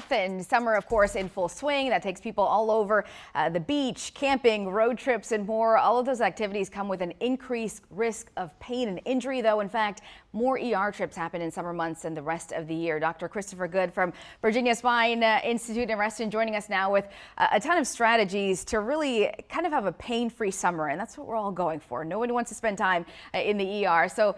And summer, of course, in full swing. That takes people all over the beach, camping, road trips, and more. All of those activities come with an increased risk of pain and injury, though. In fact, more ER trips happen in summer months than the rest of the year. Dr. Christopher Good from Virginia Spine Institute in Reston joining us now with a ton of strategies to really kind of have a pain-free summer, and that's what we're all going for. Nobody wants to spend time in the ER. So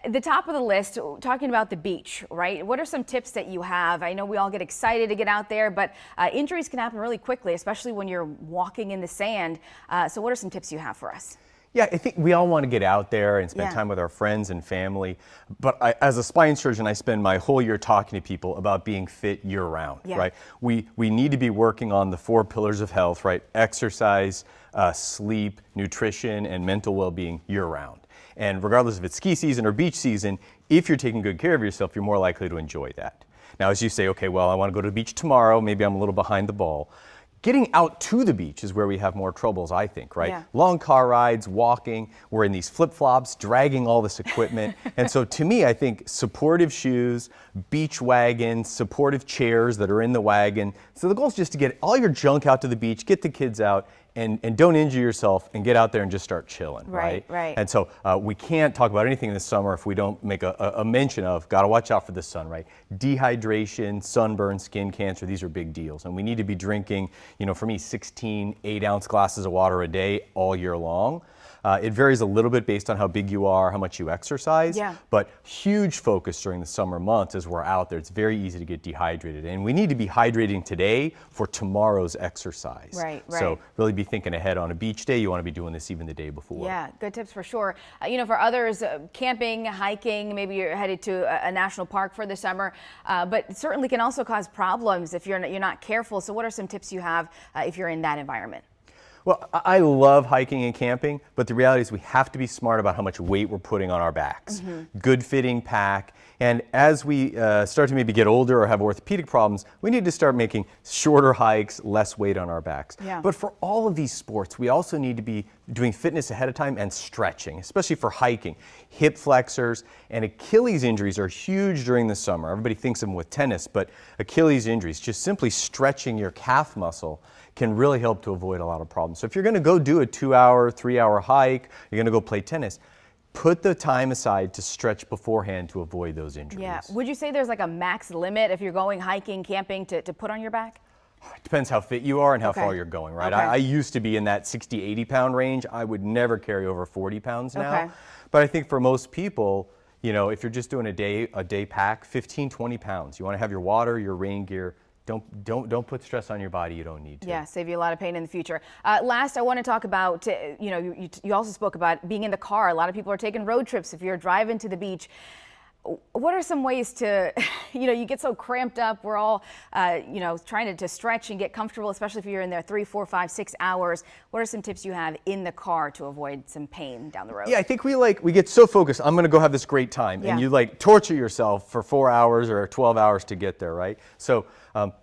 the top of the list, talking about the beach, right? What are some tips that you have? I know we all get excited to get out there, but injuries can happen really quickly, especially when you're walking in the sand. So what are some tips you have for us? Yeah, I think we all want to get out there and spend time with our friends and family. But as a spine surgeon, I spend my whole year talking to people about being fit year-round, right? We need to be working on the 4 pillars of health, right? Exercise, sleep, nutrition, and mental well-being year-round. And regardless if it's ski season or beach season, if you're taking good care of yourself, you're more likely to enjoy that. Now, as you say, okay, well, I want to go to the beach tomorrow. Maybe I'm a little behind the ball. Getting out to the beach is where we have more troubles, I think, right? Yeah. Long car rides, walking, we're in these flip-flops, dragging all this equipment. And so to me, I think supportive shoes, beach wagons, supportive chairs that are in the wagon. So the goal is just to get all your junk out to the beach, get the kids out, and don't injure yourself, and get out there and just start chilling, right? Right. And so we can't talk about anything this summer if we don't make a mention of, gotta watch out for the sun, right? Dehydration, sunburn, skin cancer, these are big deals. And we need to be drinking, you know, for me, 16 8-ounce glasses of water a day all year long. It varies a little bit based on how big you are, how much you exercise, but huge focus during the summer months as we're out there. It's very easy to get dehydrated, and we need to be hydrating today for tomorrow's exercise. Right. So really be thinking ahead. On a beach day, you want to be doing this even the day before. Yeah, good tips for sure. You know, for others, camping, hiking, maybe you're headed to a national park for the summer, but it certainly can also cause problems if you're not careful. So what are some tips you have if you're in that environment? Well, I love hiking and camping, but the reality is we have to be smart about how much weight we're putting on our backs. Good fitting pack. And as we start to maybe get older or have orthopedic problems, we need to start making shorter hikes, less weight on our backs. But for all of these sports, we also need to be doing fitness ahead of time and stretching, especially for hiking. Hip flexors and Achilles injuries are huge during the summer. Everybody thinks of them with tennis, but Achilles injuries, just simply stretching your calf muscle, can really help to avoid a lot of problems. So if you're going to go do a 2-hour, 3-hour hike, you're going to go play tennis, put the time aside to stretch beforehand to avoid those injuries. Yeah. Would you say there's like a max limit if you're going hiking, camping to put on your back? It depends how fit you are and how far you're going, right? I used to be in that 60, 80 pound range. I would never carry over 40 pounds now. But I think for most people, you know, if you're just doing a day pack, 15, 20 pounds. You want to have your water, your rain gear. Don't put stress on your body you don't need to. Yeah, save you a lot of pain in the future. Last, I want to talk about, you also spoke about being in the car. A lot of people are taking road trips if you're driving to the beach. What are some ways to, you get so cramped up, we're all, trying to stretch and get comfortable, especially if you're in there 3, 4, 5, 6 hours. What are some tips you have in the car to avoid some pain down the road? Yeah, I think we get so focused, I'm going to go have this great time, and you torture yourself for 4 hours or 12 hours to get there, right? So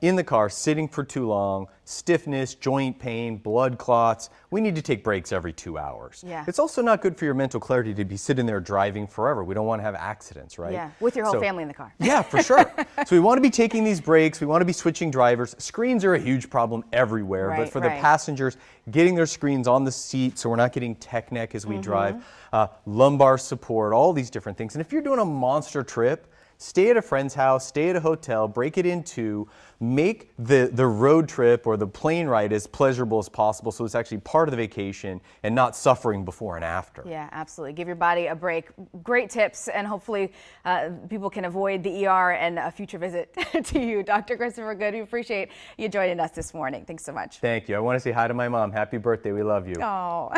in the car, sitting for too long, stiffness, joint pain, blood clots, we need to take breaks every 2 hours. It's also not good for your mental clarity to be sitting there driving forever. We don't want to have accidents, right? Yeah, with your whole family in the car. Yeah, for sure. So we want to be taking these breaks. We want to be switching drivers. Screens are a huge problem everywhere, but for the passengers, getting their screens on the seat so we're not getting tech neck as we drive, lumbar support, all these different things. And if you're doing a monster trip, stay at a friend's house, stay at a hotel, break it in 2, make the road trip or the plane ride as pleasurable as possible so it's actually part of the vacation and not suffering before and after. Yeah, absolutely. Give your body a break. Great tips, and hopefully people can avoid the ER and a future visit to you. Dr. Christopher Good, we appreciate you joining us this morning. Thanks so much. Thank you. I want to say hi to my mom. Happy birthday. We love you. Oh.